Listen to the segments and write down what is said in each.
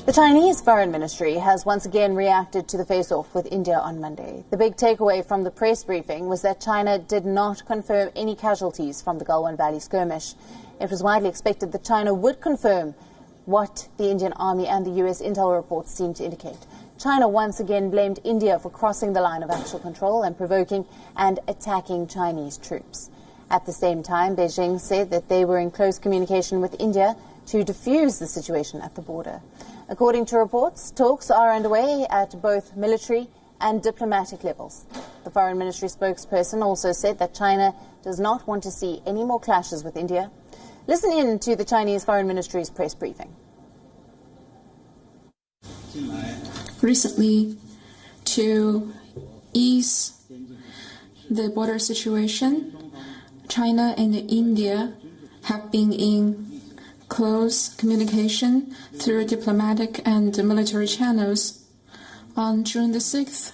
The Chinese Foreign Ministry has once again reacted to the face-off with India on Monday. The big takeaway from the press briefing was that China did not confirm any casualties from the Galwan Valley skirmish. It was widely expected that China would confirm what the Indian Army and the US intel reports seem to indicate. China once again blamed India for crossing the line of actual control and provoking and attacking Chinese troops. At the same time, Beijing said that they were in close communication with India to defuse the situation at the border. According to reports, talks are underway at both military and diplomatic levels. The Foreign Ministry spokesperson also said that China does not want to see any more clashes with India. Listen in to the Chinese Foreign Ministry's press briefing. Recently, to ease the border situation, China and India have been in close communication through diplomatic and military channels. On June the 6th,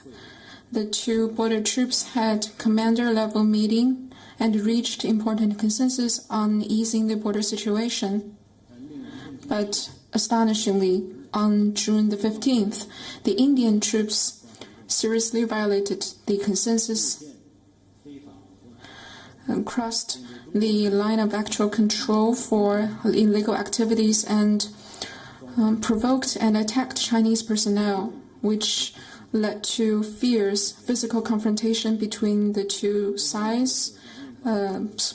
the two border troops had commander-level meeting and reached important consensus on easing the border situation. But astonishingly, on June the 15th, the Indian troops seriously violated the consensus, crossed the line of actual control for illegal activities, and provoked and attacked Chinese personnel, which led to fierce physical confrontation between the two sides,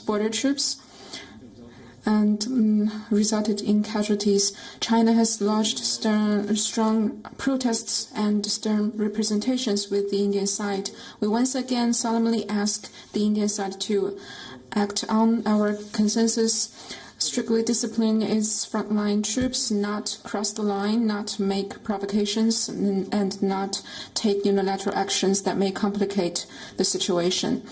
border troops, and resulted in casualties. China has lodged strong protests and stern representations with the Indian side. We once again solemnly ask the Indian side to act on our consensus, strictly discipline its frontline troops, not cross the line, not make provocations, and not take unilateral actions that may complicate the situation.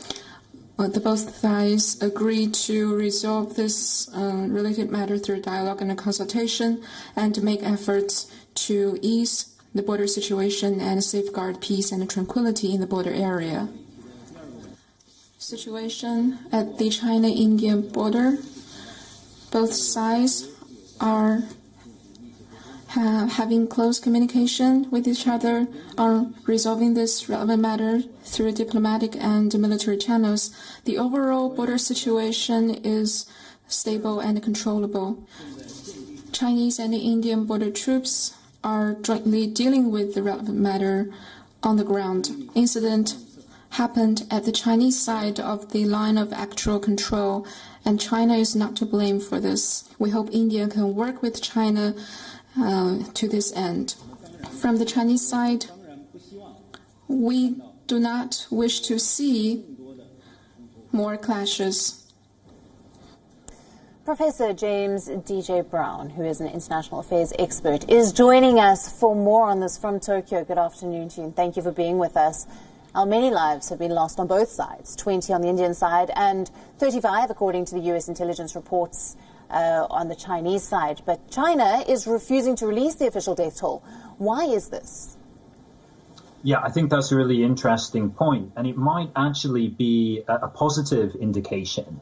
The both sides agreed to resolve this related matter through dialogue and consultation and to make efforts to ease the border situation and safeguard peace and tranquility in the border area. Situation at the China-India border. Both sides are having close communication with each other on resolving this relevant matter through diplomatic and military channels. The overall border situation is stable and controllable. Chinese and Indian border troops are jointly dealing with the relevant matter on the ground. Incident happened at the Chinese side of the line of actual control, and China is not to blame for this. We hope India can work with China to this end. From the Chinese side, we do not wish to see more clashes. Professor James D.J. Brown, who is an international affairs expert, is joining us for more on this from Tokyo. Good afternoon to you, and thank you for being with us. How many lives have been lost on both sides? 20 on the Indian side and 35, according to the U.S. intelligence reports, on the Chinese side. But China is refusing to release the official death toll. Why is this? Yeah, I think that's a really interesting point, and it might actually be a positive indication.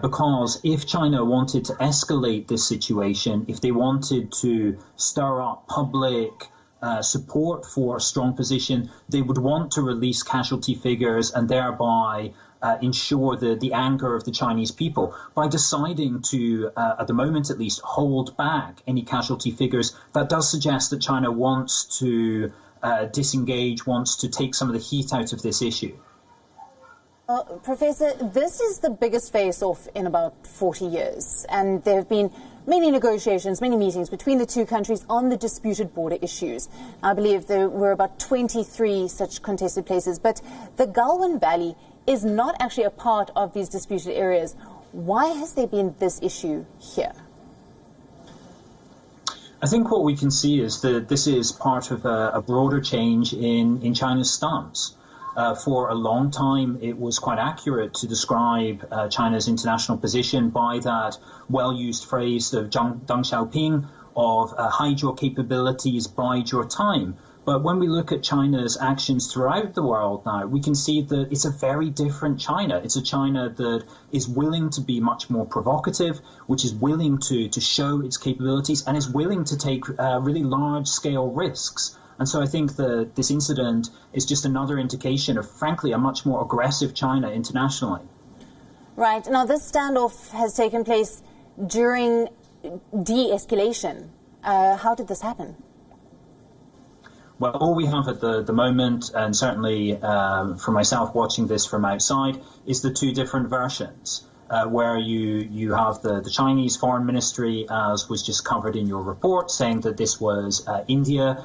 Because if China wanted to escalate this situation, if they wanted to stir up public support for a strong position, they would want to release casualty figures and thereby ensure the anger of the Chinese people. By deciding to, at the moment at least, hold back any casualty figures, that does suggest that China wants to disengage, wants to take some of the heat out of this issue. Professor, this is the biggest face-off in about 40 years, and there have been many negotiations, many meetings between the two countries on the disputed border issues. I believe there were about 23 such contested places, but the Galwan Valley is not actually a part of these disputed areas. Why has there been this issue here? I think what we can see is that this is part of a broader change in China's stance. For a long time, it was quite accurate to describe China's international position by that well-used phrase of Deng Xiaoping of hide your capabilities, bide your time. But when we look at China's actions throughout the world now, we can see that it's a very different China. It's a China that is willing to be much more provocative, which is willing to show its capabilities, and is willing to take really large-scale risks. And so I think that this incident is just another indication of, frankly, a much more aggressive China internationally. Right. Now, this standoff has taken place during de-escalation. How did this happen? Well, all we have at the moment, and certainly for myself watching this from outside, is the two different versions, where you have the Chinese Foreign Ministry, as was just covered in your report, saying that this was India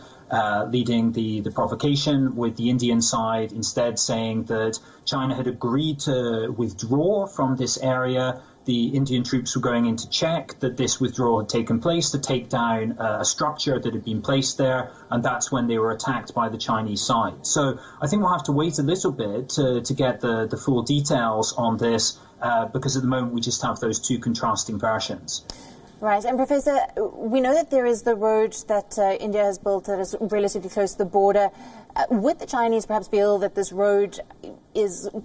leading the provocation, with the Indian side instead saying that China had agreed to withdraw from this area. The Indian troops were going in to check that this withdrawal had taken place, to take down a structure that had been placed there, and that's when they were attacked by the Chinese side. So I think we'll have to wait a little bit to get the full details on this, because at the moment we just have those two contrasting versions. Right. And Professor, we know that there is the road that India has built that is relatively close to the border. Would the Chinese perhaps feel that this road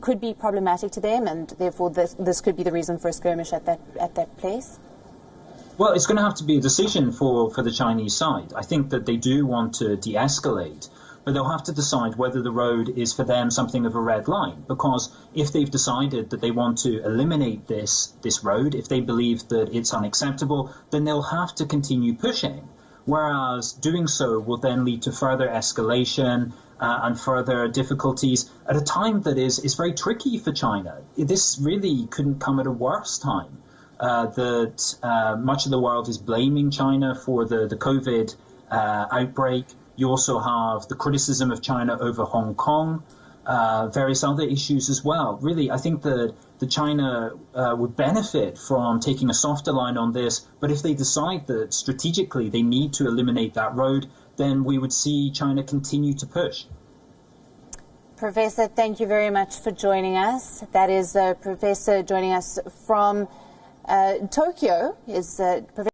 could be problematic to them, and therefore this could be the reason for a skirmish at that place? Well, it's going to have to be a decision for the Chinese side. I think that they do want to de-escalate, but they'll have to decide whether the road is for them something of a red line. Because if they've decided that they want to eliminate this road, if they believe that it's unacceptable, then they'll have to continue pushing. Whereas doing so will then lead to further escalation and further difficulties at a time that is very tricky for China. This really couldn't come at a worse time. That much of the world is blaming China for the COVID outbreak. You also have the criticism of China over Hong Kong, various other issues as well. Really, I think that China would benefit from taking a softer line on this, but if they decide that strategically they need to eliminate that road, then we would see China continue to push. Professor, thank you very much for joining us. That is Professor joining us from Tokyo, is Professor